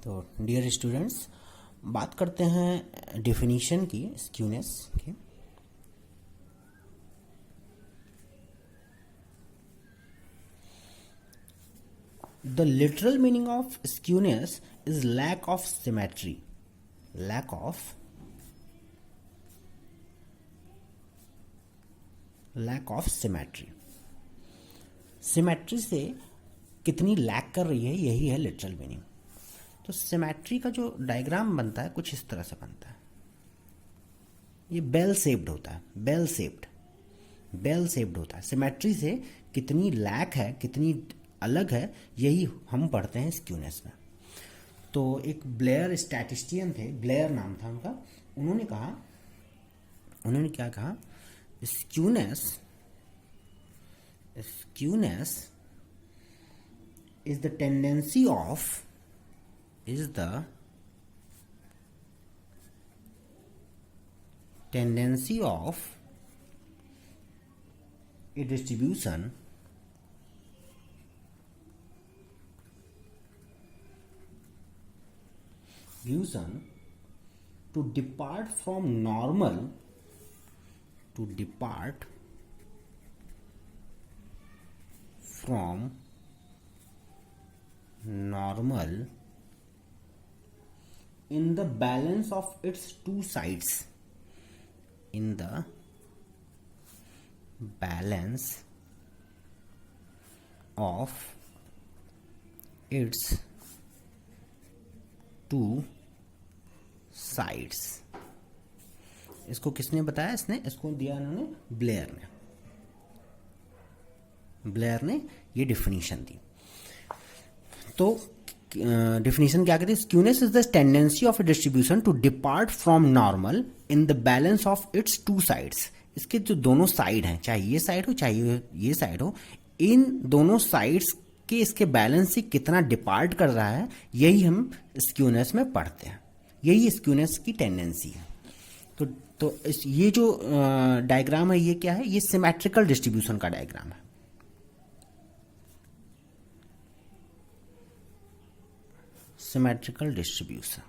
तो dear students, बात करते हैं डेफिनीशन की स्क्यूनेस की। The literal meaning of skewness is lack of symmetry. Lack of symmetry. Symmetry से कितनी लैक कर रही है, यही है लिटरल मीनिंग। तो सिमेट्री का जो डायग्राम बनता है कुछ इस तरह से बनता है। ये बेल शेप्ड होता है, बेल शेप्ड होता है। सिमेट्री से कितनी लैक है, कितनी अलग है, यही हम पढ़ते हैं स्क्यूनेस में। तो एक ब्लेयर स्टैटिस्टियन थे, ब्लेयर नाम था उनका। उन्होंने क्या कहा, skewness is the tendency of a distribution to depart from normal in the balance of its two sides. In the balance of its two sides. इसको किसने बताया? इसको दिया इन्होंने ब्लेयर ने ये डिफिनीशन दी। तो डिफिनीशन क्या कहती है? Skewness is the tendency of a distribution to depart from normal in the balance of its two sides. इसके जो दोनों साइड हैं, चाहे ये साइड हो चाहे ये साइड हो, इन दोनों साइड्स के इसके बैलेंस से कितना डिपार्ट कर रहा है, यही हम स्क्यूनेस में पढ़ते हैं। यही स्क्यूनेस की टेंडेंसी है। तो ये जो डायग्राम है, ये क्या है? ये सिमेट्रिकल डिस्ट्रीब्यूशन का डायग्राम है। Symmetrical distribution.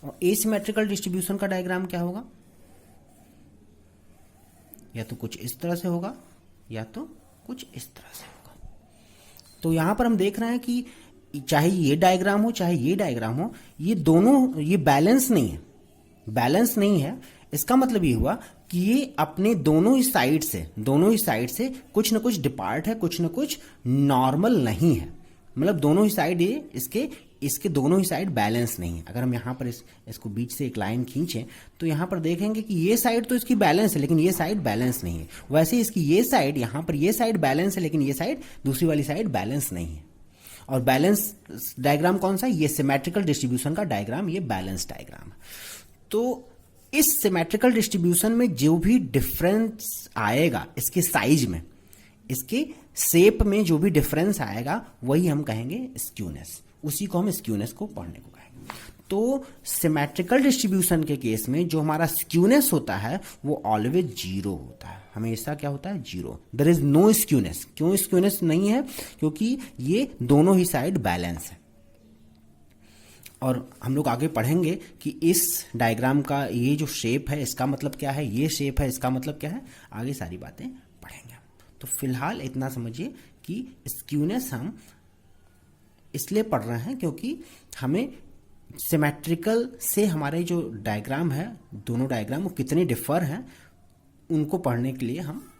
और एसिमेट्रिकल डिस्ट्रीब्यूशन का डायग्राम क्या होगा? या तो कुछ इस तरह से होगा या तो कुछ इस तरह से होगा। तो यहां पर हम देख रहे हैं कि चाहे ये डायग्राम हो चाहे ये डायग्राम हो, ये दोनों ये बैलेंस नहीं है। इसका मतलब ये हुआ कि ये अपने दोनों ही साइड से कुछ ना कुछ डिपार्ट है, कुछ ना कुछ नॉर्मल नहीं है। मतलब दोनों ही साइड इसके दोनों ही साइड बैलेंस नहीं है। अगर हम यहाँ पर इसको बीच से एक लाइन खींचें तो यहाँ पर देखेंगे कि ये साइड तो इसकी बैलेंस है लेकिन ये साइड बैलेंस नहीं है। वैसे इसकी ये साइड, यहाँ पर ये साइड बैलेंस है लेकिन ये साइड, दूसरी वाली साइड बैलेंस नहीं है। और बैलेंस डायग्राम कौन सा है? ये सिमेट्रिकल डिस्ट्रीब्यूशन का डायग्राम, ये बैलेंस डायग्राम है। तो इस सिमेट्रिकल डिस्ट्रीब्यूशन में जो भी डिफरेंस आएगा इसके साइज में, इसके शेप में जो भी डिफरेंस आएगा, वही हम कहेंगे स्क्यूनेस। उसी को हम स्क्यूनेस को पढ़ने को कहेंगे। तो सिमेट्रिकल डिस्ट्रीब्यूशन के केस में जो हमारा स्क्यूनेस होता है वो ऑलवेज जीरो होता है। हमेशा क्या होता है? Zero. There is no skewness. क्यों स्क्यूनेस नहीं है? क्योंकि ये दोनों ही साइड बैलेंस है। और हम लोग आगे पढ़ेंगे कि इस डायग्राम का ये जो शेप है इसका मतलब क्या है, ये शेप है इसका मतलब क्या है, आगे सारी बातें पढ़ेंगे। तो फिलहाल इतना समझिए कि स्क्यूनेस हम इसलिए पढ़ रहे हैं क्योंकि हमें सिमेट्रिकल से हमारे जो डायग्राम है, दोनों डायग्राम वो कितने डिफर हैं, उनको पढ़ने के लिए हम